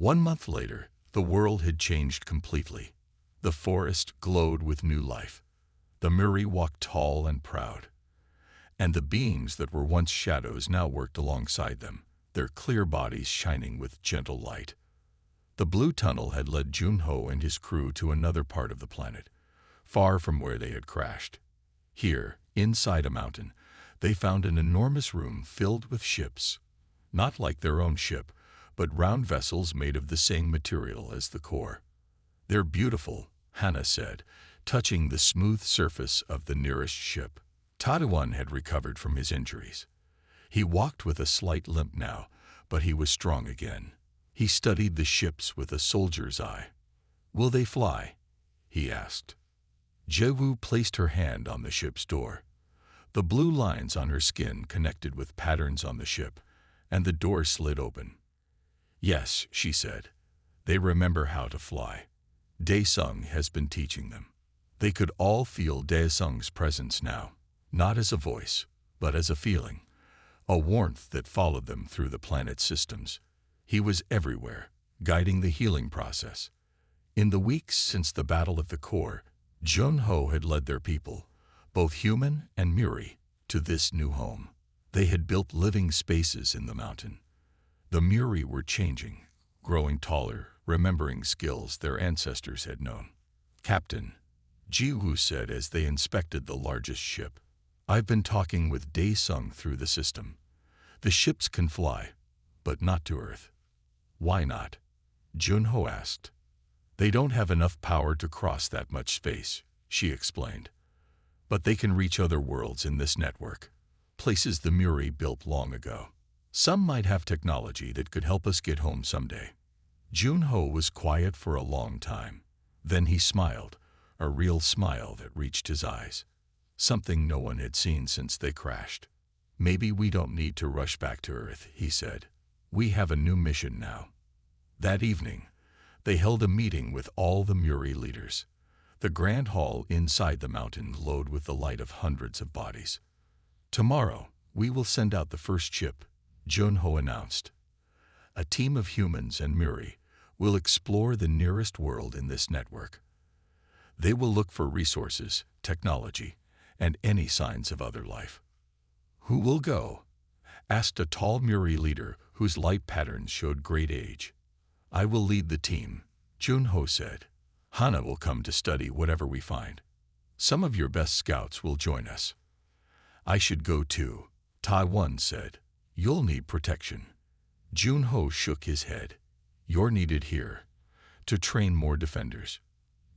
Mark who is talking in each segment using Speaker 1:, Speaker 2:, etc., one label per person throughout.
Speaker 1: 1 month later, the world had changed completely. The forest glowed with new life. The Muri walked tall and proud. And the beings that were once shadows now worked alongside them, their clear bodies shining with gentle light. The blue tunnel had led Junho and his crew to another part of the planet, far from where they had crashed. Here, inside a mountain, they found an enormous room filled with ships. Not like their own ship, but round vessels made of the same material as the core. "They're beautiful," Hana said, touching the smooth surface of the nearest ship. Tadawun had recovered from his injuries. He walked with a slight limp now, but he was strong again. He studied the ships with a soldier's eye. "Will they fly?" he asked. Jewu placed her hand on the ship's door. The blue lines on her skin connected with patterns on the ship, and the door slid open. "Yes," she said. "They remember how to fly. Daesung has been teaching them." They could all feel Daesung's presence now, not as a voice, but as a feeling, a warmth that followed them through the planet's systems. He was everywhere, guiding the healing process. In the weeks since the Battle of the Core, Junho had led their people, both human and Muri, to this new home. They had built living spaces in the mountain. The Muri were changing, growing taller, remembering skills their ancestors had known. "Captain," Jiwoo said as they inspected the largest ship, "I've been talking with Daesung through the system. The ships can fly, but not to Earth." "Why not?" Junho asked. "They don't have enough power to cross that much space," she explained. "But they can reach other worlds in this network, places the Muri built long ago. Some might have technology that could help us get home someday." Junho was quiet for a long time. Then he smiled, a real smile that reached his eyes. Something no one had seen since they crashed. "Maybe we don't need to rush back to Earth," he said. "We have a new mission now." That evening, they held a meeting with all the Muri leaders. The grand hall inside the mountain glowed with the light of hundreds of bodies. "Tomorrow, we will send out the first ship," Junho announced. "A team of humans and Muri will explore the nearest world in this network. They will look for resources, technology, and any signs of other life." "Who will go?" asked a tall Muri leader whose light patterns showed great age. "I will lead the team," Junho said. "Hana will come to study whatever we find. Some of your best scouts will join us." "I should go too," Taiwan said. "You'll need protection." Junho shook his head. "You're needed here, to train more defenders.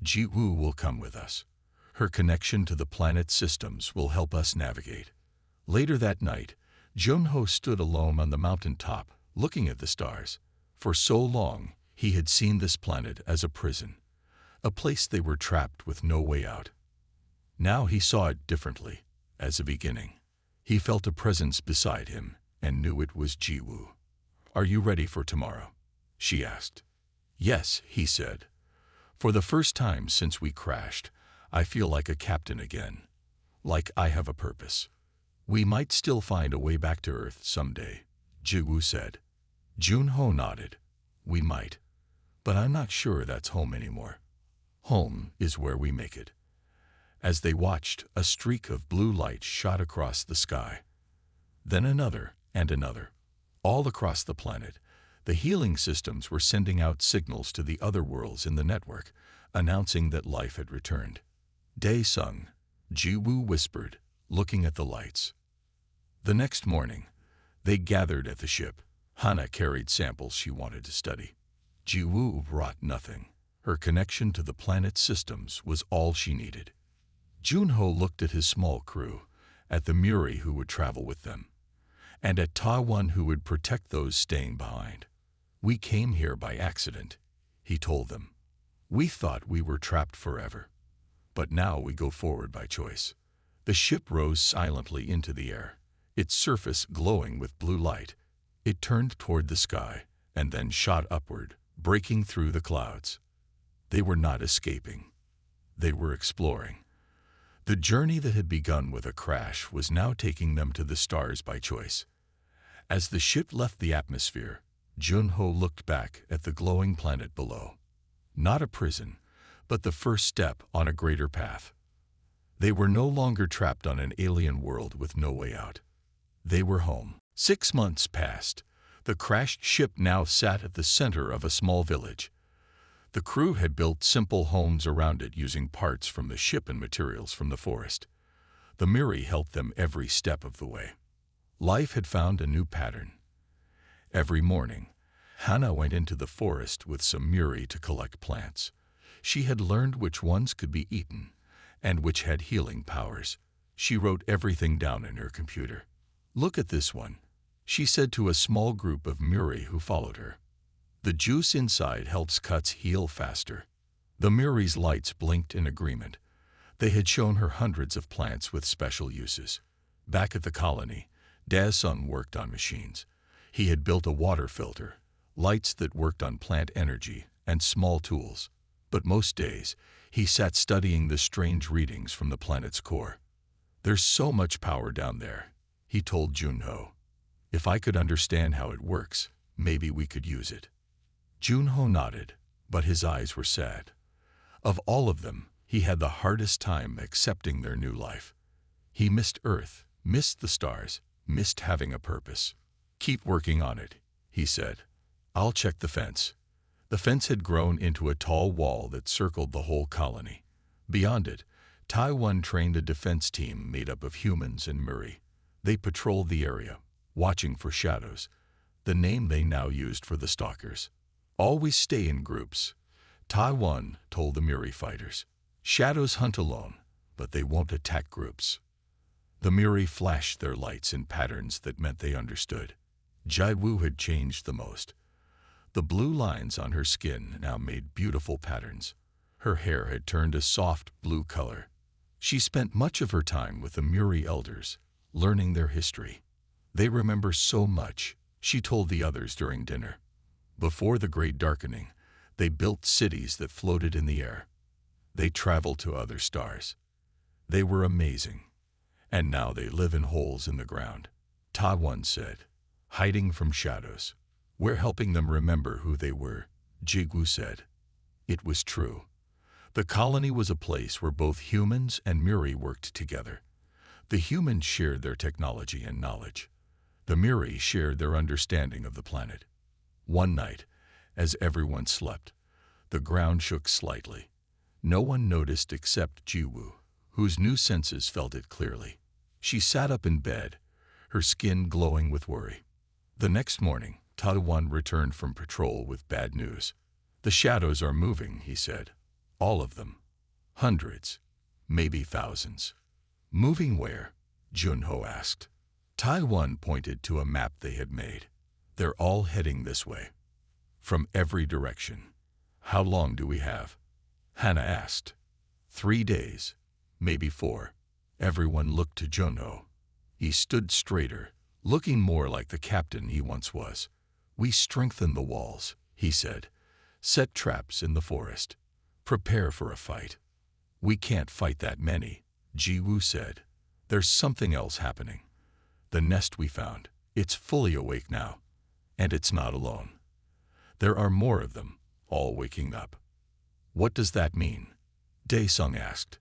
Speaker 1: Jiwoo will come with us. Her connection to the planet's systems will help us navigate." Later that night, Junho stood alone on the mountain top, looking at the stars. For so long, he had seen this planet as a prison, a place they were trapped with no way out. Now he saw it differently, as a beginning. He felt a presence beside him and knew it was Jiwoo. "Are you ready for tomorrow?" she asked. "Yes," he said. "For the first time since we crashed, I feel like a captain again. Like I have a purpose." "We might still find a way back to Earth someday," Jiwoo said. Junho nodded. "We might. But I'm not sure that's home anymore. Home is where we make it." As they watched, a streak of blue light shot across the sky. Then another and another. All across the planet, the healing systems were sending out signals to the other worlds in the network, announcing that life had returned. "Daesung," Jiwoo whispered, looking at the lights. The next morning, they gathered at the ship. Hana carried samples she wanted to study. Jiwoo brought nothing. Her connection to the planet's systems was all she needed. Junho looked at his small crew, at the Muri who would travel with them, and at Taiwan who would protect those staying behind. "We came here by accident," he told them. "We thought we were trapped forever. But now we go forward by choice." The ship rose silently into the air, its surface glowing with blue light. It turned toward the sky and then shot upward, breaking through the clouds. They were not escaping. They were exploring. The journey that had begun with a crash was now taking them to the stars by choice. As the ship left the atmosphere, Junho looked back at the glowing planet below. Not a prison, but the first step on a greater path. They were no longer trapped on an alien world with no way out. They were home. 6 months passed. The crashed ship now sat at the center of a small village. The crew had built simple homes around it using parts from the ship and materials from the forest. The Miri helped them every step of the way. Life had found a new pattern. Every morning, Hannah went into the forest with some Miri to collect plants. She had learned which ones could be eaten and which had healing powers. She wrote everything down in her computer. "Look at this one," she said to a small group of Miri who followed her. "The juice inside helps cuts heal faster." The Miri's lights blinked in agreement. They had shown her hundreds of plants with special uses. Back at the colony, Daesung worked on machines. He had built a water filter, lights that worked on plant energy, and small tools. But most days, he sat studying the strange readings from the planet's core. "There's so much power down there," he told Junho. "If I could understand how it works, maybe we could use it." Junho nodded, but his eyes were sad. Of all of them, he had the hardest time accepting their new life. He missed Earth, missed the stars, missed having a purpose. "Keep working on it," he said. "I'll check the fence." The fence had grown into a tall wall that circled the whole colony. Beyond it, Taiwan trained a defense team made up of humans and Miri. They patrolled the area, watching for shadows, the name they now used for the stalkers. "Always stay in groups," Taiwan told the Miri fighters. "Shadows hunt alone, but they won't attack groups." The Miri flashed their lights in patterns that meant they understood. Jaiwu had changed the most. The blue lines on her skin now made beautiful patterns. Her hair had turned a soft blue color. She spent much of her time with the Miri elders, learning their history. "They remember so much," she told the others during dinner. Before the Great Darkening, they built cities that floated in the air. They traveled to other stars. They were amazing. And now they live in holes in the ground, Taiwan said, hiding from shadows. "We're helping them remember who they were," Jigwu said. It was true. The colony was a place where both humans and Miri worked together. The humans shared their technology and knowledge. The Miri shared their understanding of the planet. One night, as everyone slept, the ground shook slightly. No one noticed except Jiwu, whose new senses felt it clearly. She sat up in bed, her skin glowing with worry. The next morning, Taiwan returned from patrol with bad news. "The shadows are moving," he said. "All of them. Hundreds, maybe thousands." "Moving where?" Junho asked. Taiwan pointed to a map they had made. "They're all heading this way. From every direction." "How long do we have?" Hannah asked. 3 days, maybe 4. Everyone looked to Junho. He stood straighter, looking more like the captain he once was. "We strengthen the walls," he said. "Set traps in the forest. Prepare for a fight." "We can't fight that many," Jiwu said. "There's something else happening. The nest we found, it's fully awake now. And it's not alone. There are more of them, all waking up." "What does that mean?" Daesung asked.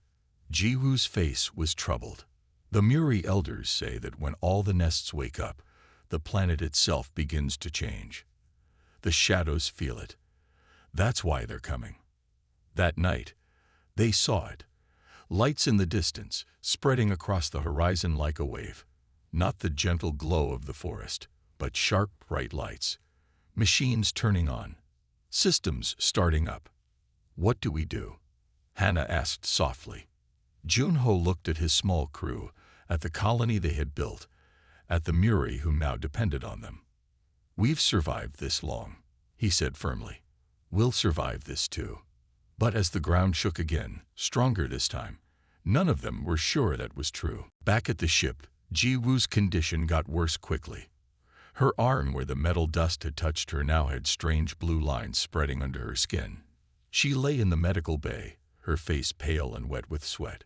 Speaker 1: Jiwu's face was troubled. "The Miri elders say that when all the nests wake up, the planet itself begins to change. The shadows feel it. That's why they're coming." That night, they saw it. Lights in the distance, spreading across the horizon like a wave. Not the gentle glow of the forest, but sharp, bright lights. Machines turning on. Systems starting up. "What do we do?" Hannah asked softly. Junho looked at his small crew, at the colony they had built, at the Miri who now depended on them. "We've survived this long," he said firmly. "We'll survive this too." But as the ground shook again, stronger this time, none of them were sure that was true. Back at the ship, Jiwu's condition got worse quickly. Her arm where the metal dust had touched her now had strange blue lines spreading under her skin. She lay in the medical bay, her face pale and wet with sweat.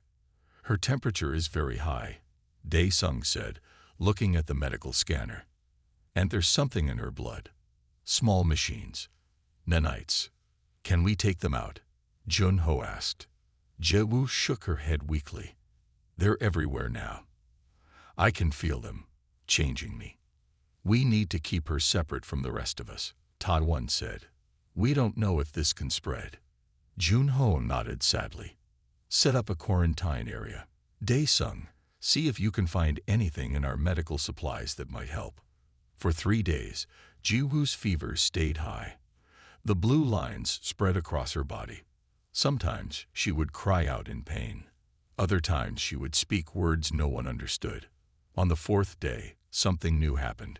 Speaker 1: "Her temperature is very high," Daesung said, looking at the medical scanner. "And there's something in her blood. Small machines. Nanites. Can we take them out? Junho asked. Jewu shook her head weakly. They're everywhere now. I can feel them, changing me. We need to keep her separate from the rest of us, Ta-1 said. We don't know if this can spread. Junho nodded sadly. Set up a quarantine area. Dae-sung, see if you can find anything in our medical supplies that might help. For 3 days, Jiwoo's fever stayed high. The blue lines spread across her body. Sometimes she would cry out in pain. Other times she would speak words no one understood. On the 4th day, something new happened.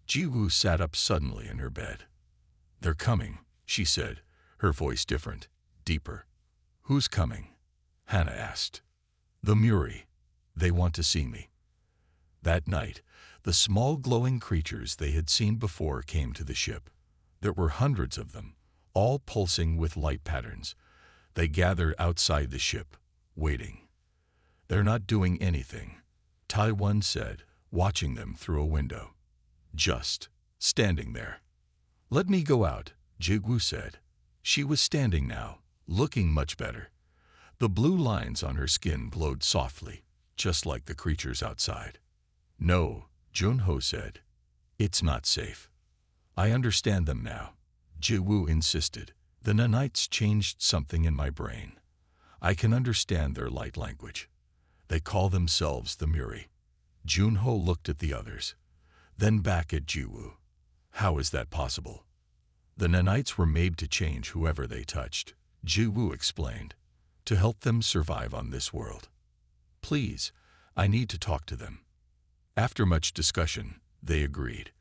Speaker 1: Jiwoo sat up suddenly in her bed. They're coming, she said, her voice different, deeper. Who's coming? Hannah asked. The Muri. They want to see me. That night, the small glowing creatures they had seen before came to the ship. There were hundreds of them, all pulsing with light patterns. They gathered outside the ship, waiting. They're not doing anything, Tai-1 said, watching them through a window. Just standing there. Let me go out, Jiwoo said. She was standing now, looking much better. The blue lines on her skin glowed softly, just like the creatures outside. No, Junho said. It's not safe. I understand them now, Jiwoo insisted. The nanites changed something in my brain. I can understand their light language. They call themselves the Muri. Junho looked at the others, then back at Jiwoo. How is that possible? The nanites were made to change whoever they touched, Jiwoo explained, to help them survive on this world. Please, I need to talk to them. After much discussion, they agreed.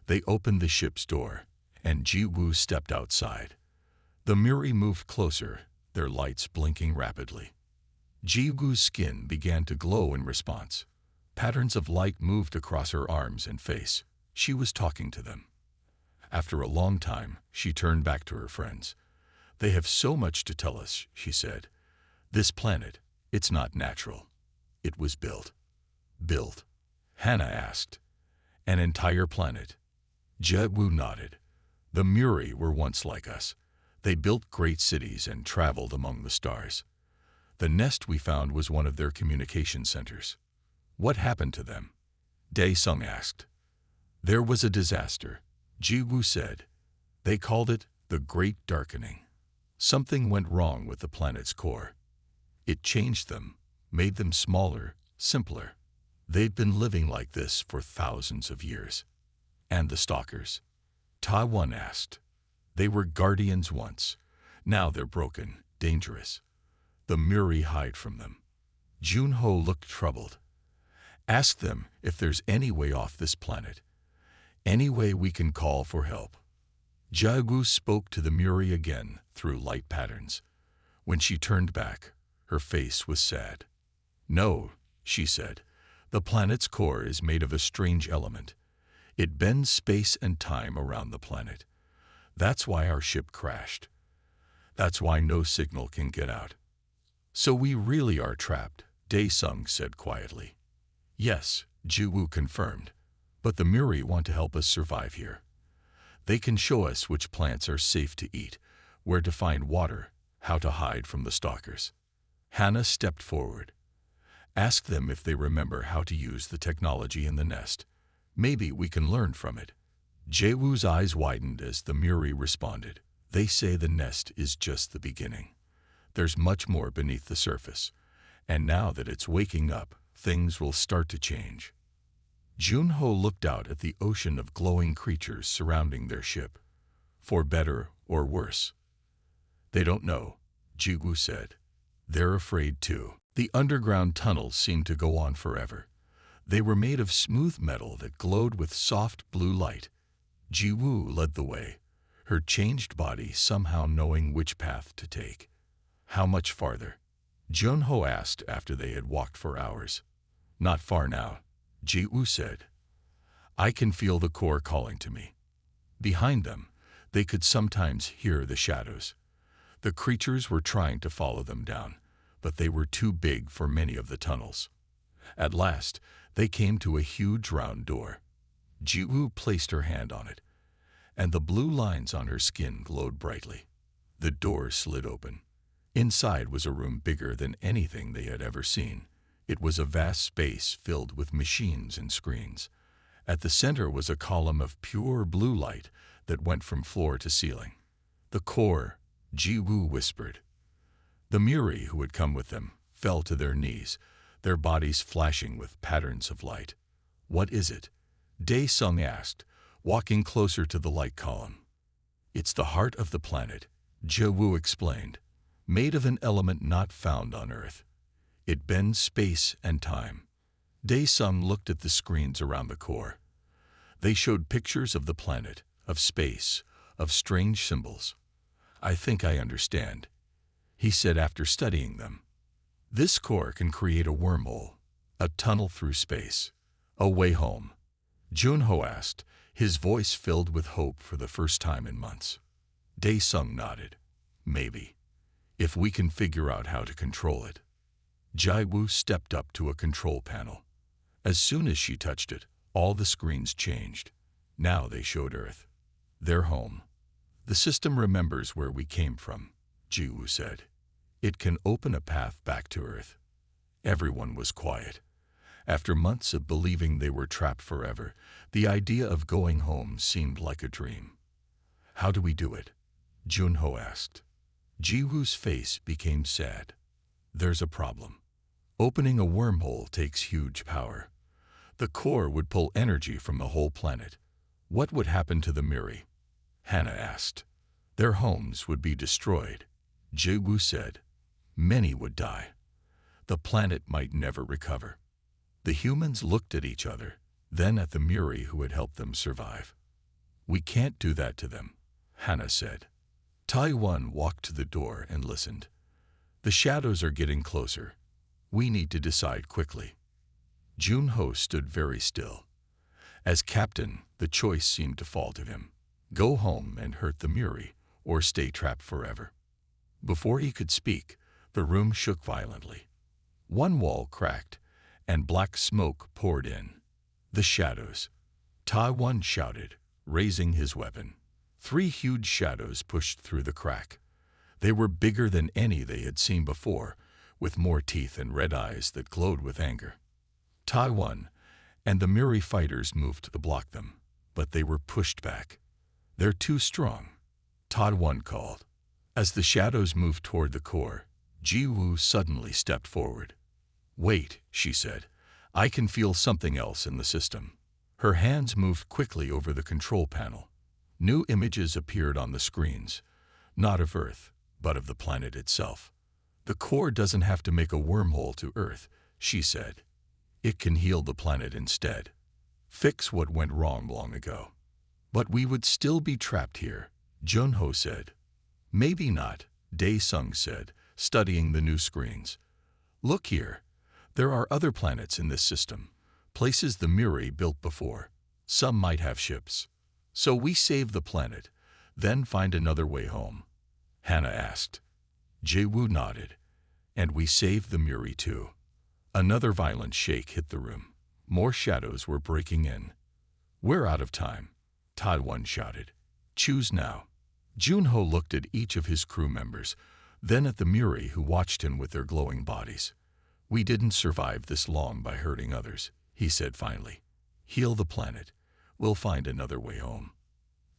Speaker 1: They opened the ship's door, and Jiwoo stepped outside. The Muri moved closer, their lights blinking rapidly. Jiwoo's skin began to glow in response. Patterns of light moved across her arms and face. She was talking to them. After a long time, she turned back to her friends. They have so much to tell us, she said. This planet, it's not natural. It was built. Built? Hannah asked. An entire planet. Jiwoo nodded. The Muri were once like us. They built great cities and traveled among the stars. The nest we found was one of their communication centers. What happened to them? Dae-sung asked. There was a disaster, Jiwoo said. They called it the Great Darkening. Something went wrong with the planet's core. It changed them, made them smaller, simpler. They'd been living like this for thousands of years. And the stalkers? Ta-1 asked. They were guardians once. Now they're broken, dangerous. The Muri hide from them. Junho looked troubled. Ask them if there's any way off this planet. Any way we can call for help. Jiwoo spoke to the Muri again through light patterns. When she turned back, her face was sad. No, she said. The planet's core is made of a strange element. It bends space and time around the planet. That's why our ship crashed. That's why no signal can get out. So we really are trapped, Dae-sung said quietly. Yes, Jiwoo confirmed. But the Muri want to help us survive here. They can show us which plants are safe to eat, where to find water, how to hide from the stalkers. Hannah stepped forward. Ask them if they remember how to use the technology in the nest. Maybe we can learn from it. Jiwoo's eyes widened as the Muri responded. They say the nest is just the beginning. There's much more beneath the surface. And now that it's waking up, things will start to change. Junho looked out at the ocean of glowing creatures surrounding their ship. For better or worse. They don't know, Jiwoo said. They're afraid too. The underground tunnels seemed to go on forever. They were made of smooth metal that glowed with soft blue light. Jiwoo led the way, her changed body somehow knowing which path to take. How much farther? Junho asked after they had walked for hours. Not far now, Jiwoo said. I can feel the core calling to me. Behind them, they could sometimes hear the shadows. The creatures were trying to follow them down, but they were too big for many of the tunnels. At last, they came to a huge round door. Jiwoo placed her hand on it. and the blue lines on her skin glowed brightly. The door slid open. Inside was a room bigger than anything they had ever seen. It was a vast space filled with machines and screens. At the center was a column of pure blue light that went from floor to ceiling. "The core," Ji-woo whispered. The Muri, who had come with them, fell to their knees, their bodies flashing with patterns of light. "What is it?" Dae-sung asked, walking closer to the light column. "It's the heart of the planet," Ji-woo explained, "made of an element not found on Earth. It bends space and time." Dae-sung looked at the screens around the core. They showed pictures of the planet, of space, of strange symbols. "I think I understand," he said after studying them. "This core can create a wormhole, a tunnel through space, a way home." Junho asked, his voice filled with hope for the first time in months. Dae-sung nodded. "Maybe, if we can figure out how to control it." Ji-woo stepped up to a control panel. As soon as she touched it, all the screens changed. Now they showed Earth, their home. "The system remembers where we came from," Ji-woo said. "It can open a path back to Earth." Everyone was quiet. After months of believing they were trapped forever, the idea of going home seemed like a dream. "How do we do it?" Junho asked. Ji-woo's face became sad. "There's a problem. Opening a wormhole takes huge power. The core would pull energy from the whole planet. What would happen to the Muri?" Hannah asked. "Their homes would be destroyed," Ji-woo said. "Many would die. The planet might never recover." The humans looked at each other, then at the Muri who had helped them survive. "We can't do that to them," Hannah said. Taiwan walked to the door and listened. "The shadows are getting closer. We need to decide quickly." Junho stood very still. As captain, the choice seemed to fall to him. Go home and hurt the Muri, or stay trapped forever. Before he could speak, the room shook violently. One wall cracked, and black smoke poured in. "The shadows!" Taiwan shouted, raising his weapon. 3 huge shadows pushed through the crack. They were bigger than any they had seen before, with more teeth and red eyes that glowed with anger. Taiwan and the Muri fighters moved to block them, but they were pushed back. "They're too strong," Taiwan called. As the shadows moved toward the core, Ji-woo suddenly stepped forward. "Wait," she said. "I can feel something else in the system." Her hands moved quickly over the control panel. New images appeared on the screens, not of Earth, but of the planet itself. "The core doesn't have to make a wormhole to Earth," she said. "It can heal the planet instead. Fix what went wrong long ago." "But we would still be trapped here," Junho said. "Maybe not," Dae-sung said, studying the new screens. "Look here. There are other planets in this system, places the Muri built before. Some might have ships. So we save the planet, then find another way home." Hannah asked. Ji-woo nodded. "And we save the Muri too." Another violent shake hit the room. More shadows were breaking in. "We're out of time," Taiwan shouted. "Choose now." Junho looked at each of his crew members, then at the Muri who watched him with their glowing bodies. "We didn't survive this long by hurting others," he said finally. "Heal the planet. We'll find another way home."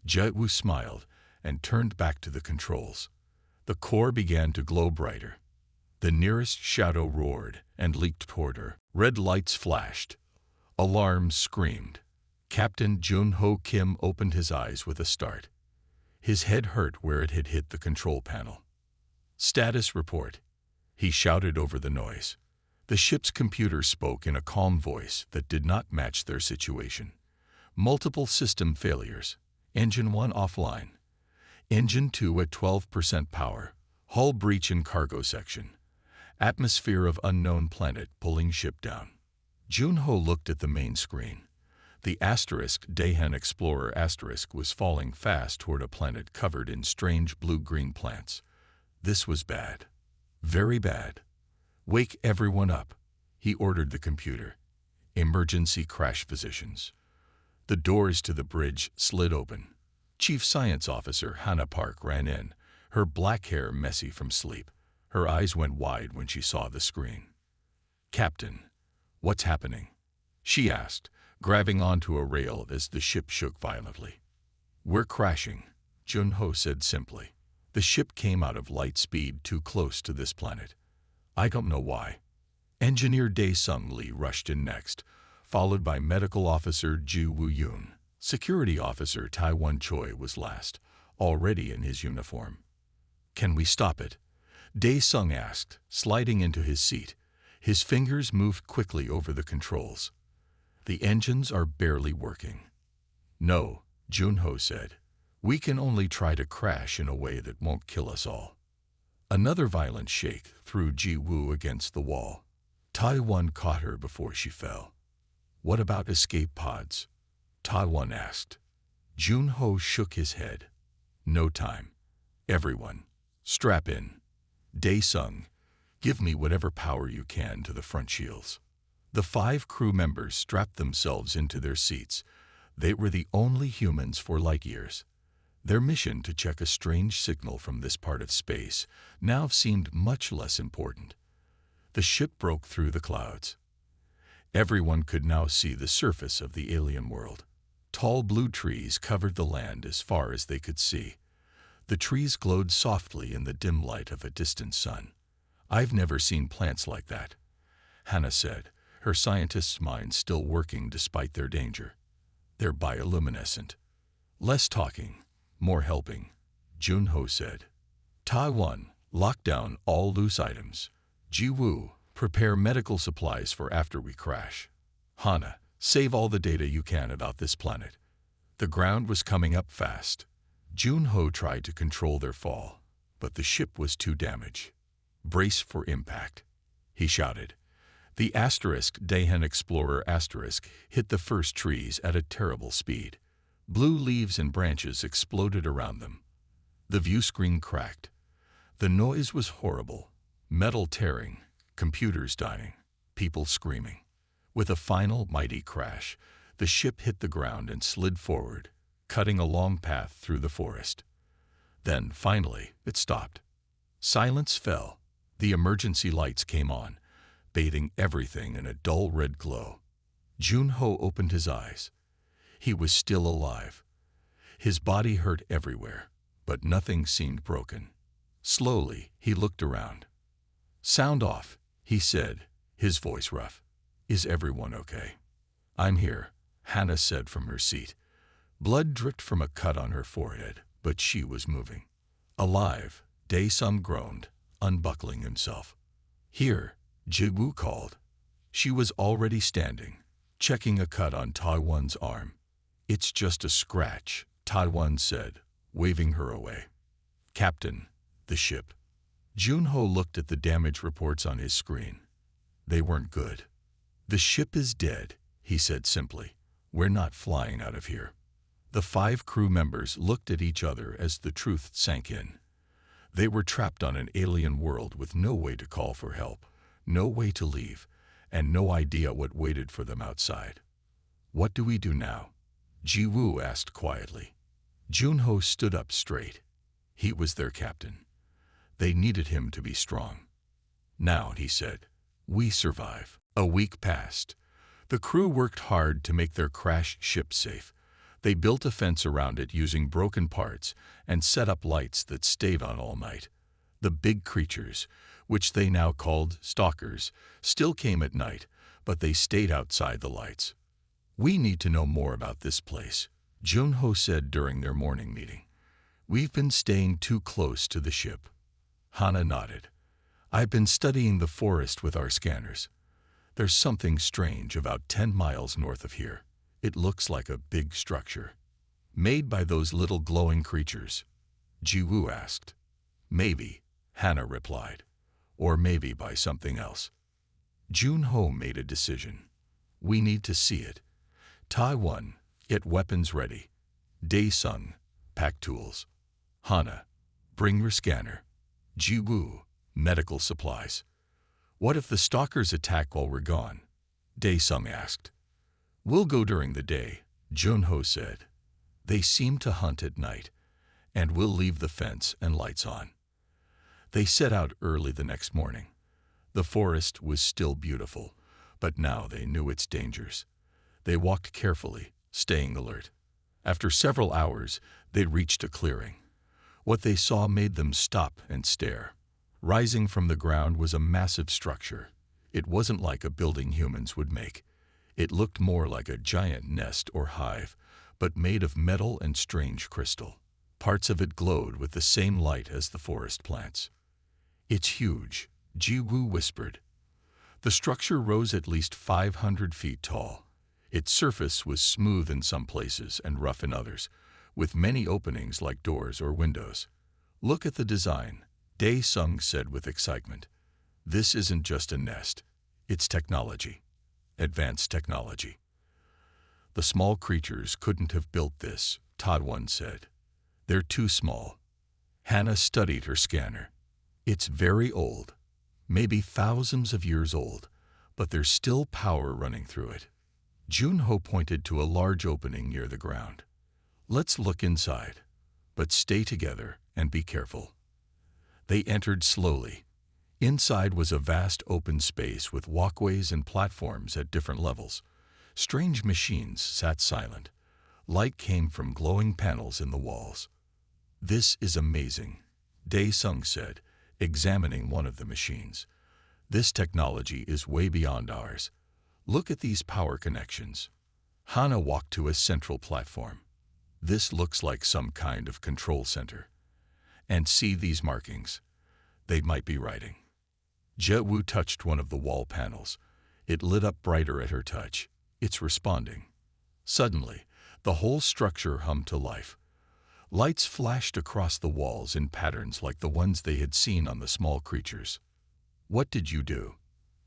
Speaker 1: Ji-woo smiled and turned back to the controls. The core began to glow brighter. The nearest shadow roared and leaped toward her. Red lights flashed. Alarms screamed. Captain Junho Kim opened his eyes with a start. His head hurt where it had hit the control panel. "Status report," he shouted over the noise. The ship's computer spoke in a calm voice that did not match their situation. "Multiple system failures. Engine 1 offline. Engine 2 at 12% power. Hull breach in cargo section. Atmosphere of unknown planet pulling ship down." Junho looked at the main screen. The asterisk Daehan Explorer asterisk was falling fast toward a planet covered in strange blue-green plants. This was bad. Very bad. "Wake everyone up," he ordered the computer. "Emergency crash positions." The doors to the bridge slid open. Chief Science Officer Hannah Park ran in, her black hair messy from sleep. Her eyes went wide when she saw the screen. "Captain, what's happening?" she asked, grabbing onto a rail as the ship shook violently. "We're crashing," Jun-Ho said simply. "The ship came out of light speed too close to this planet. I don't know why." Engineer Dae-Sung Lee rushed in next, followed by Medical Officer Ji Woo-yoon. Security Officer Taiwan Choi was last, already in his uniform. "Can we stop it?" Dae-Sung asked, sliding into his seat. His fingers moved quickly over the controls. "The engines are barely working." "No," Jun-Ho said. "We can only try to crash in a way that won't kill us all." Another violent shake threw Ji Woo against the wall. Taiwan caught her before she fell. "What about escape pods?" Taiwan asked. Jun-Ho shook his head. "No time. Everyone, strap in. Dae-Sung, give me whatever power you can to the front shields." The 5 crew members strapped themselves into their seats. They were the only humans for light years. Their mission to check a strange signal from this part of space now seemed much less important. The ship broke through the clouds. Everyone could now see the surface of the alien world. Tall blue trees covered the land as far as they could see. The trees glowed softly in the dim light of a distant sun. "I've never seen plants like that," Hannah said, her scientist's mind still working despite their danger. "They're bioluminescent." "Less talking, more helping," Jun-Ho said. "Taiwan, lock down all loose items. Ji-Woo, prepare medical supplies for after we crash. Hannah, save all the data you can about this planet." The ground was coming up fast. Jun-Ho tried to control their fall, but the ship was too damaged. "Brace for impact," he shouted. The Daehan Explorer hit the first trees at a terrible speed. Blue leaves and branches exploded around them. The view screen cracked. The noise was horrible. Metal tearing, computers dying, people screaming. With a final mighty crash, the ship hit the ground and slid forward, cutting a long path through the forest. Then, finally, it stopped. Silence fell. The emergency lights came on, bathing everything in a dull red glow. Jun-Ho opened his eyes. He was still alive. His body hurt everywhere, but nothing seemed broken. Slowly, he looked around. "Sound off," he said, his voice rough. "Is everyone okay?" "I'm here," Hannah said from her seat. Blood dripped from a cut on her forehead, but she was moving. "Alive," Dae-Sung groaned, unbuckling himself. "Here," Ji-Woo called. She was already standing, checking a cut on Taiwan's arm. "It's just a scratch," Taiwan said, waving her away. "Captain, the ship." Jun-Ho looked at the damage reports on his screen. They weren't good. "The ship is dead," he said simply. "We're not flying out of here." The 5 crew members looked at each other as the truth sank in. They were trapped on an alien world with no way to call for help, no way to leave, and no idea what waited for them outside. "What do we do now?" Ji-Woo asked quietly. Jun-Ho stood up straight. He was their captain. They needed him to be strong. "Now," he said, "we survive." A week passed. The crew worked hard to make their crashed ship safe. They built a fence around it using broken parts and set up lights that stayed on all night. The big creatures, which they now called stalkers, still came at night, but they stayed outside the lights. "We need to know more about this place," Jun-Ho said during their morning meeting. "We've been staying too close to the ship." Hannah nodded. "I've been studying the forest with our scanners. There's something strange about 10 miles north of here. It looks like a big structure. Made by those little glowing creatures?" Ji-Woo asked. "Maybe," Hannah replied. "Or maybe by something else." Jun-Ho made a decision. "We need to see it. Taiwan, get weapons ready. Dae-Sung, pack tools. Hannah, bring your scanner. Ji-Woo, medical supplies." "What if the stalkers attack while we're gone?" Dae-Sung asked. "We'll go during the day," Jun-Ho said. They seem to hunt at night, and we'll leave the fence and lights on. They set out early the next morning. The forest was still beautiful, but now they knew its dangers. They walked carefully, staying alert. After several hours, they reached a clearing. What they saw made them stop and stare. Rising from the ground was a massive structure. It wasn't like a building humans would make. It looked more like a giant nest or hive, but made of metal and strange crystal. Parts of it glowed with the same light as the forest plants. "It's huge," Ji-woo whispered. The structure rose at least 500 feet tall. Its surface was smooth in some places and rough in others, with many openings like doors or windows. "Look at the design," Dae-sung said with excitement. "This isn't just a nest. It's technology. Advanced technology." "The small creatures couldn't have built this," Todwan said. "They're too small." Hannah studied her scanner. "It's very old, maybe thousands of years old, but there's still power running through it." Junho pointed to a large opening near the ground. "Let's look inside, but stay together and be careful." They entered slowly. Inside was a vast open space with walkways and platforms at different levels. Strange machines sat silent. Light came from glowing panels in the walls. "This is amazing," Dae-sung said, examining one of the machines. "This technology is way beyond ours. Look at these power connections." Hana walked to a central platform. "This looks like some kind of control center. And see these markings. They might be writing." Je-woo touched one of the wall panels. It lit up brighter at her touch. "It's responding." Suddenly, the whole structure hummed to life. Lights flashed across the walls in patterns like the ones they had seen on the small creatures. "What did you do?"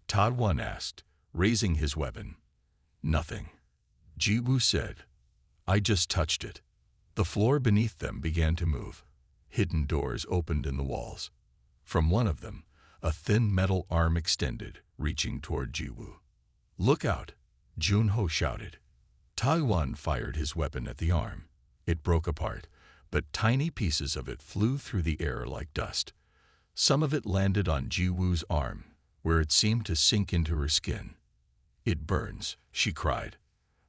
Speaker 1: Todwan asked, raising his weapon. "Nothing," Ji-woo said. "I just touched it." The floor beneath them began to move. Hidden doors opened in the walls. From one of them, a thin metal arm extended, reaching toward Ji-woo. "Look out!" Junho shouted. Taiwan fired his weapon at the arm. It broke apart, but tiny pieces of it flew through the air like dust. Some of it landed on Ji-woo's arm, where it seemed to sink into her skin. "It burns," she cried.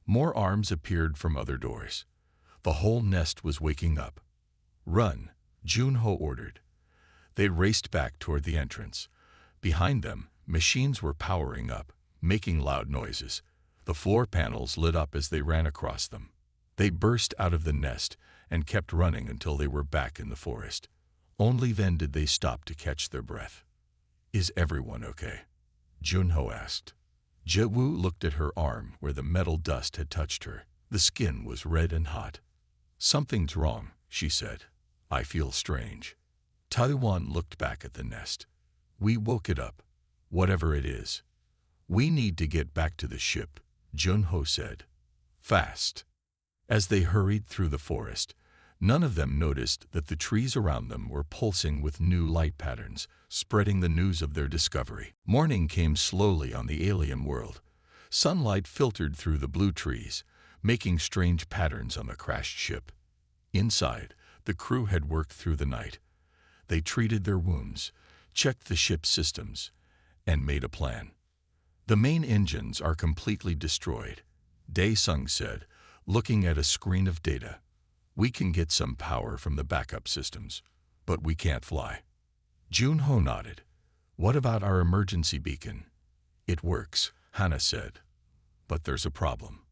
Speaker 1: More arms appeared from other doors. The whole nest was waking up. "Run," Junho ordered. They raced back toward the entrance. Behind them, machines were powering up, making loud noises. The floor panels lit up as they ran across them. They burst out of the nest and kept running until they were back in the forest. Only then did they stop to catch their breath. "Is everyone okay?" Junho asked. Je-woo looked at her arm where the metal dust had touched her. The skin was red and hot. "Something's wrong," she said. "I feel strange." Taiwan looked back at the nest. "We woke it up, whatever it is." "We need to get back to the ship," Junho said. "Fast." As they hurried through the forest, none of them noticed that the trees around them were pulsing with new light patterns, spreading the news of their discovery. Morning came slowly on the alien world. Sunlight filtered through the blue trees, making strange patterns on the crashed ship. Inside, the crew had worked through the night. They treated their wounds, checked the ship's systems, and made a plan. "The main engines are completely destroyed," Dae-sung said, looking at a screen of data. "We can get some power from the backup systems, but we can't fly." Junho nodded. "What about our emergency beacon?" "It works," Hana said. "But there's a problem."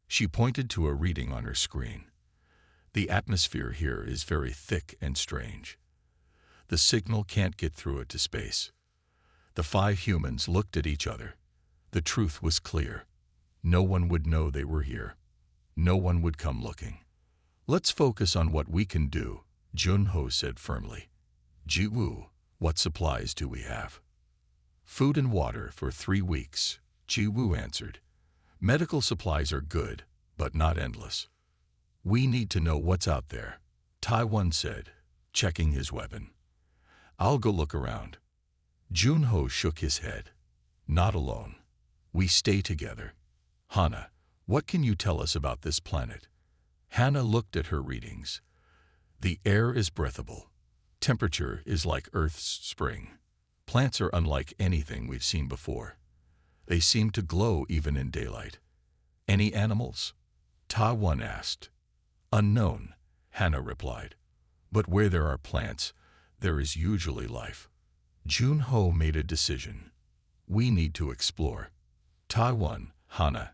Speaker 1: She pointed to a reading on her screen. "The atmosphere here is very thick and strange. The signal can't get through it to space." The 5 humans looked at each other. The truth was clear. No one would know they were here. No one would come looking. "Let's focus on what we can do," Junho said firmly. "Ji-woo, what supplies do we have?" "Food and water for 3 weeks," Ji-woo answered. "Medical supplies are good, but not endless." "We need to know what's out there," Taiwan said, checking his weapon. "I'll go look around." Junho shook his head. "Not alone. We stay together. Hana, what can you tell us about this planet?" Hannah looked at her readings. The air is breathable. Temperature is like Earth's spring. Plants are unlike anything we've seen before. They seem to glow even in daylight. Any animals? Ta-One asked. Unknown, Hannah replied. But where there are plants, there is usually life. Jun-Ho made a decision. We need to explore. Ta-One, Hannah,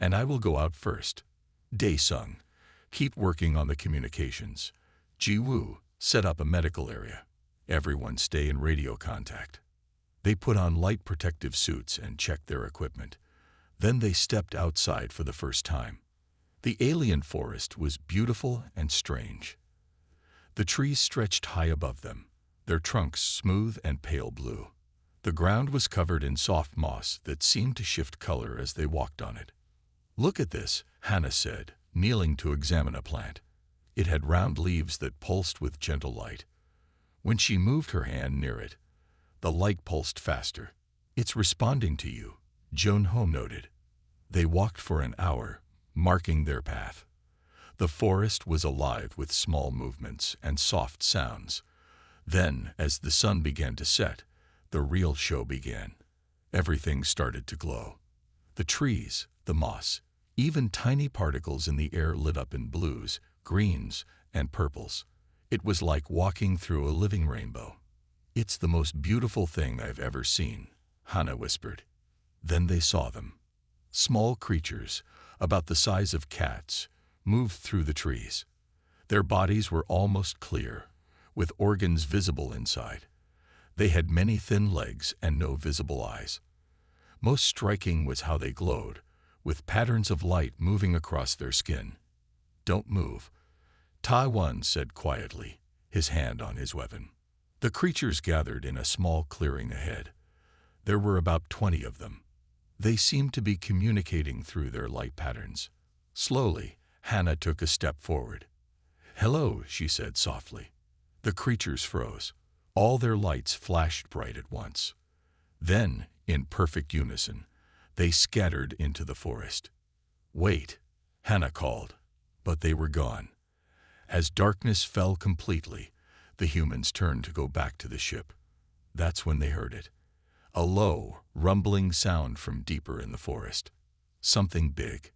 Speaker 1: and I will go out first. Dae-Sung, keep working on the communications. Ji-Woo, set up a medical area. Everyone stay in radio contact. They put on light protective suits and checked their equipment. Then they stepped outside for the first time. The alien forest was beautiful and strange. The trees stretched high above them, their trunks smooth and pale blue. The ground was covered in soft moss that seemed to shift color as they walked on it. Look at this, Hannah said, kneeling to examine a plant. It had round leaves that pulsed with gentle light. When she moved her hand near it, the light pulsed faster. It's responding to you, Jun-Ho noted. They walked for an hour, marking their path. The forest was alive with small movements and soft sounds. Then, as the sun began to set, the real show began. Everything started to glow. The trees, the moss, even tiny particles in the air lit up in blues, greens, and purples. It was like walking through a living rainbow. It's the most beautiful thing I've ever seen, Hannah whispered. Then they saw them. Small creatures, about the size of cats, moved through the trees. Their bodies were almost clear, with organs visible inside. They had many thin legs and no visible eyes. Most striking was how they glowed, with patterns of light moving across their skin. Don't move, Ta-One said quietly, his hand on his weapon. The creatures gathered in a small clearing ahead. There were about 20 of them. They seemed to be communicating through their light patterns. Slowly, Hannah took a step forward. Hello, she said softly. The creatures froze. All their lights flashed bright at once. Then, in perfect unison, they scattered into the forest. Wait, Hannah called, but they were gone. As darkness fell completely, the humans turned to go back to the ship. That's when they heard it. A low, rumbling sound from deeper in the forest. Something big.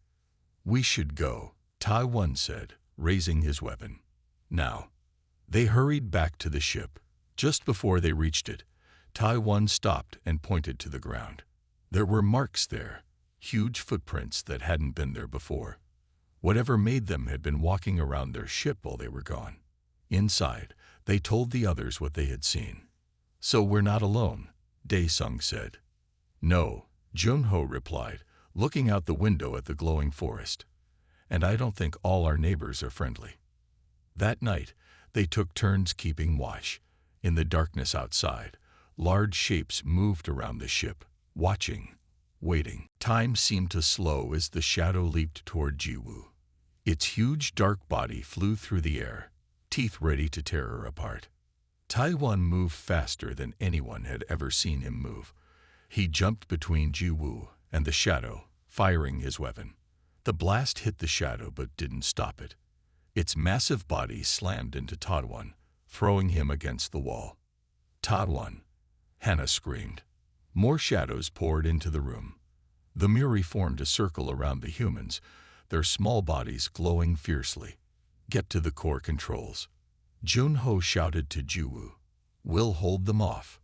Speaker 1: We should go, Ta-One said, raising his weapon. Now. They hurried back to the ship. Just before they reached it, Ta-One stopped and pointed to the ground. There were marks there, huge footprints that hadn't been there before. Whatever made them had been walking around their ship while they were gone. Inside, they told the others what they had seen. So we're not alone, Dae-Sung said. No, Jun-Ho replied, looking out the window at the glowing forest. And I don't think all our neighbors are friendly. That night, they took turns keeping watch. In the darkness outside, large shapes moved around the ship, watching, waiting. Time seemed to slow as the shadow leaped toward Ji-Woo. Its huge dark body flew through the air, teeth ready to tear her apart. Ta-One moved faster than anyone had ever seen him move. He jumped between Ji-Woo and the shadow, firing his weapon. The blast hit the shadow but didn't stop it. Its massive body slammed into Ta-One, throwing him against the wall. Ta-One, Hannah screamed. More shadows poured into the room. The Muri formed a circle around the humans, their small bodies glowing fiercely. Get to the core controls. Jun-Ho shouted to Ji-Woo. We'll hold them off.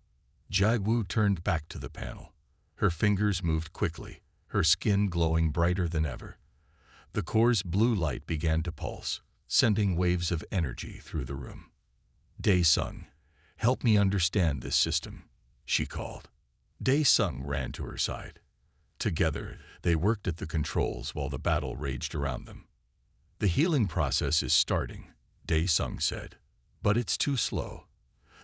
Speaker 1: Ji-Woo turned back to the panel. Her fingers moved quickly, her skin glowing brighter than ever. The core's blue light began to pulse, sending waves of energy through the room. Dae-Sung, help me understand this system, she called. Dae-Sung ran to her side. Together, they worked at the controls while the battle raged around them. The healing process is starting, Dae-Sung said, but it's too slow.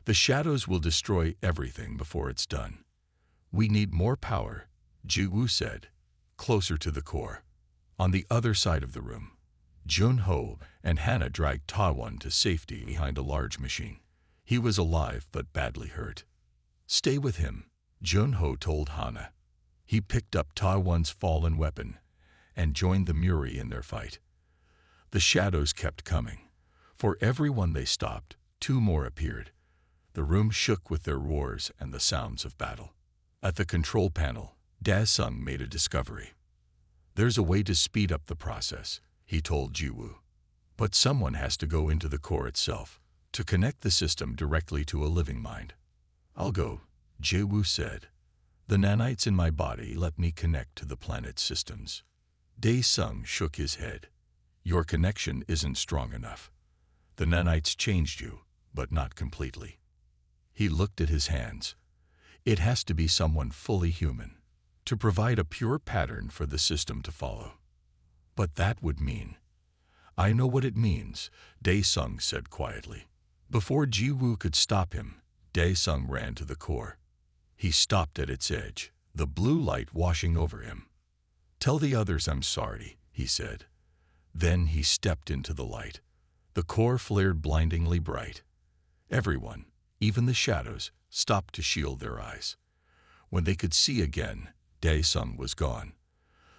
Speaker 1: The shadows will destroy everything before it's done. We need more power, Ji-Woo said, closer to the core. On the other side of the room, Jun-Ho and Hannah dragged Ta-One to safety behind a large machine. He was alive but badly hurt. Stay with him, Jun-Ho told Hannah. He picked up Ta-One's fallen weapon and joined the Muri in their fight. The shadows kept coming. For every one they stopped, two more appeared. The room shook with their roars and the sounds of battle. At the control panel, Daesung made a discovery. "There's a way to speed up the process," he told Jiwoo. "But someone has to go into the core itself, to connect the system directly to a living mind." "I'll go," Jiwoo said. "The nanites in my body let me connect to the planet's systems." Daesung shook his head. "Your connection isn't strong enough. The nanites changed you, but not completely." He looked at his hands. "It has to be someone fully human, to provide a pure pattern for the system to follow." "But that would mean—" "I know what it means," Daesung said quietly. Before Jiwoo could stop him, Daesung ran to the core. He stopped at its edge, the blue light washing over him. "Tell the others I'm sorry," he said. Then he stepped into the light. The core flared blindingly bright. Everyone, even the shadows, stopped to shield their eyes. When they could see again, Daesung was gone.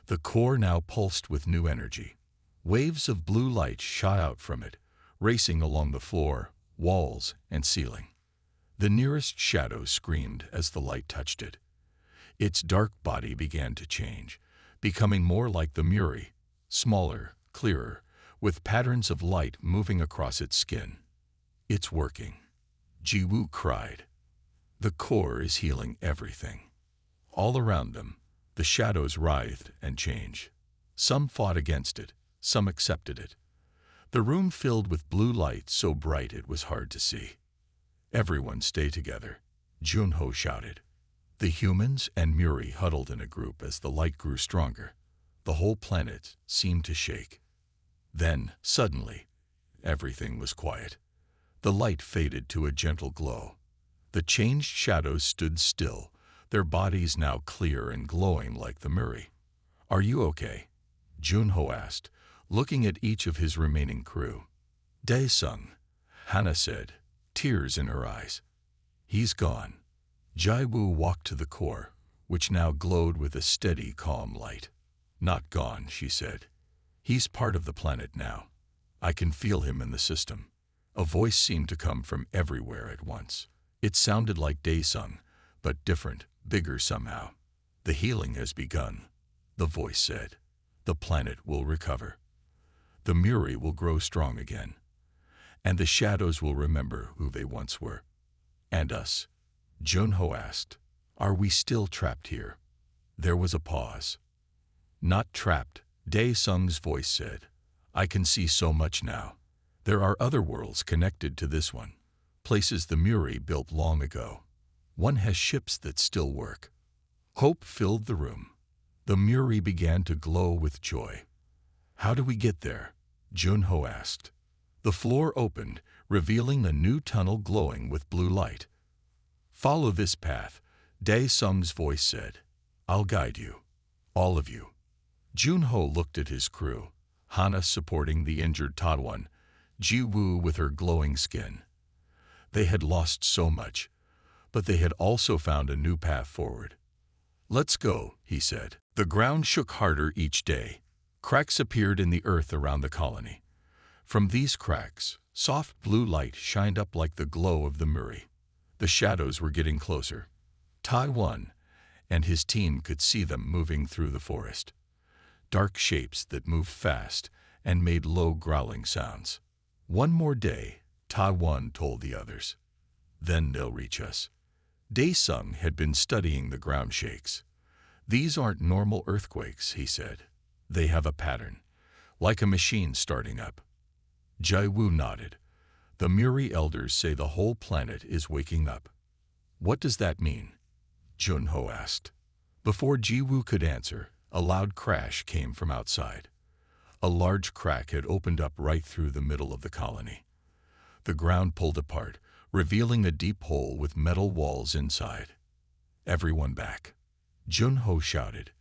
Speaker 1: The core now pulsed with new energy. Waves of blue light shot out from it, racing along the floor, walls, and ceiling. The nearest shadow screamed as the light touched it. Its dark body began to change, becoming more like the Muri, smaller, clearer, with patterns of light moving across its skin. "It's working," Jiwoo cried. "The core is healing everything." All around them, the shadows writhed and changed. Some fought against it, some accepted it. The room filled with blue light so bright it was hard to see. "Everyone stay together," Junho shouted. The humans and Muri huddled in a group as the light grew stronger. The whole planet seemed to shake. Then, suddenly, everything was quiet. The light faded to a gentle glow. The changed shadows stood still, their bodies now clear and glowing like the Muri. "Are you okay?" Junho asked, looking at each of his remaining crew. "Daesung," Hana said, tears in her eyes. "He's gone." Jiwoo walked to the core, which now glowed with a steady, calm light. "Not gone," she said. "He's part of the planet now. I can feel him in the system." A voice seemed to come from everywhere at once. It sounded like Daesung, but different, bigger somehow. "The healing has begun," the voice said. "The planet will recover. The Muri will grow strong again. And the shadows will remember who they once were." "And us?" Junho asked. "Are we still trapped here?" There was a pause. "Not trapped," Daesung's voice said. "I can see so much now. There are other worlds connected to this one, places the Muri built long ago. One has ships that still work." Hope filled the room. The Muri began to glow with joy. "How do we get there?" Junho asked. The floor opened, revealing a new tunnel glowing with blue light. "Follow this path," Daesung's voice said. "I'll guide you. All of you." Junho looked at his crew, Hana supporting the injured Tadwan, Jiwoo with her glowing skin. They had lost so much, but they had also found a new path forward. "Let's go," he said. The ground shook harder each day. Cracks appeared in the earth around the colony. From these cracks, soft blue light shined up like the glow of the Muri. The shadows were getting closer. Taiwan and his team could see them moving through the forest. Dark shapes that moved fast and made low growling sounds. "One more day," Taiwan told the others. "Then they'll reach us." Daesung had been studying the ground shakes. "These aren't normal earthquakes," he said. "They have a pattern, like a machine starting up." Jiwoo nodded. "The Muri elders say the whole planet is waking up." "What does that mean?" Junho asked. Before Jiwoo could answer, a loud crash came from outside. A large crack had opened up right through the middle of the colony. The ground pulled apart, revealing a deep hole with metal walls inside. "Everyone back," Junho shouted.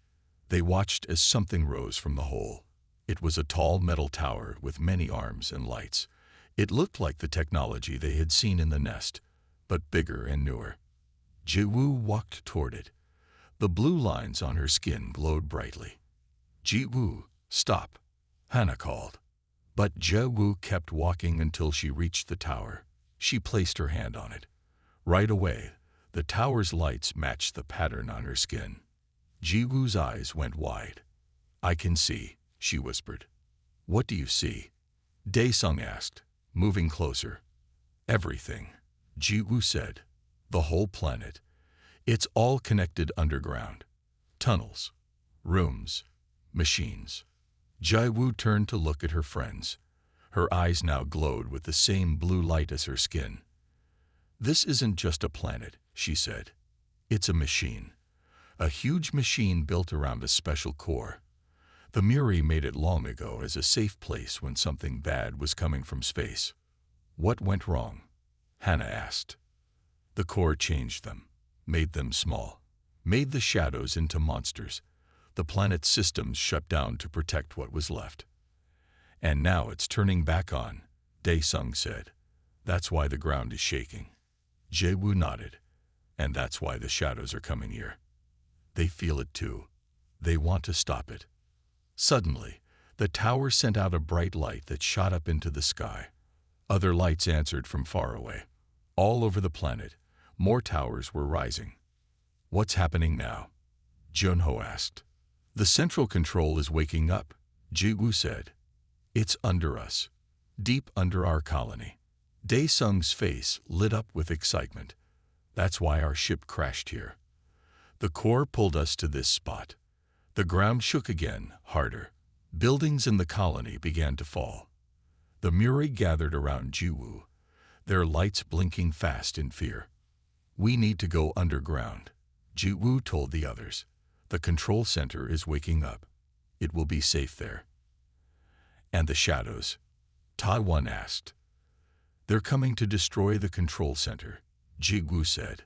Speaker 1: They watched as something rose from the hole. It was a tall metal tower with many arms and lights. It looked like the technology they had seen in the nest, but bigger and newer. Jiwoo walked toward it. The blue lines on her skin glowed brightly. "Jiwoo, stop," Hana called. But Jiwu kept walking until she reached the tower. She placed her hand on it. Right away, the tower's lights matched the pattern on her skin. Jiwu's eyes went wide. "I can see," she whispered. "What do you see?" Daesung asked, moving closer. "Everything," Jiwu said. "The whole planet. It's all connected underground. Tunnels, rooms, machines." Jiwu turned to look at her friends. Her eyes now glowed with the same blue light as her skin. "This isn't just a planet," she said. "It's a machine. A huge machine built around a special core. The Muri made it long ago as a safe place when something bad was coming from space." "What went wrong?" Hannah asked. "The core changed them, made them small, made the shadows into monsters. The planet's systems shut down to protect what was left. And now it's turning back on," Daesung said. "That's why the ground is shaking." Jiwu nodded. "And that's why the shadows are coming here. They feel it too. They want to stop it." Suddenly, the tower sent out a bright light that shot up into the sky. Other lights answered from far away. All over the planet, more towers were rising. "What's happening now?" Junho asked. "The central control is waking up," Jiwu said. "It's under us, deep under our colony." Daesung's face lit up with excitement. "That's why our ship crashed here. The core pulled us to this spot." The ground shook again, harder. Buildings in the colony began to fall. The Muri gathered around Jiwu, their lights blinking fast in fear. "We need to go underground," Jiwu told the others. "The control center is waking up. It will be safe there." "And the shadows?" Ta-One asked. "They're coming to destroy the control center," Jiwu said.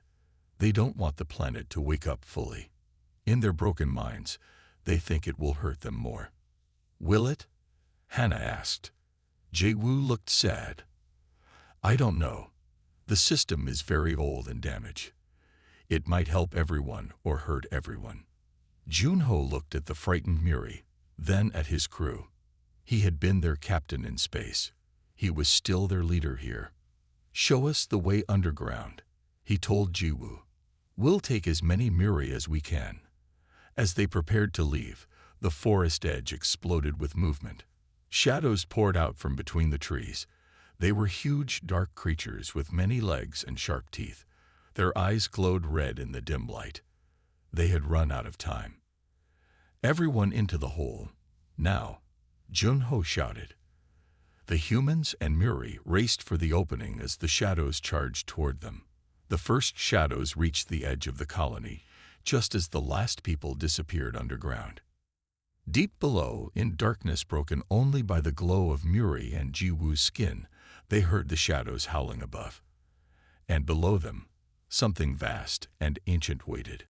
Speaker 1: "They don't want the planet to wake up fully. In their broken minds, they think it will hurt them more." "Will it?" Hannah asked. Jiwu looked sad. "I don't know. The system is very old and damaged. It might help everyone or hurt everyone." Junho looked at the frightened Muri, then at his crew. He had been their captain in space. He was still their leader here. "Show us the way underground," he told Jiwu. "We'll take as many Muri as we can." As they prepared to leave, the forest edge exploded with movement. Shadows poured out from between the trees. They were huge, dark creatures with many legs and sharp teeth. Their eyes glowed red in the dim light. They had run out of time. "Everyone into the hole, now," Junho shouted. The humans and Muri raced for the opening as the shadows charged toward them. The first shadows reached the edge of the colony, just as the last people disappeared underground. Deep below, in darkness broken only by the glow of Muri and Jiwu's skin, they heard the shadows howling above. And below them, something vast and ancient waited.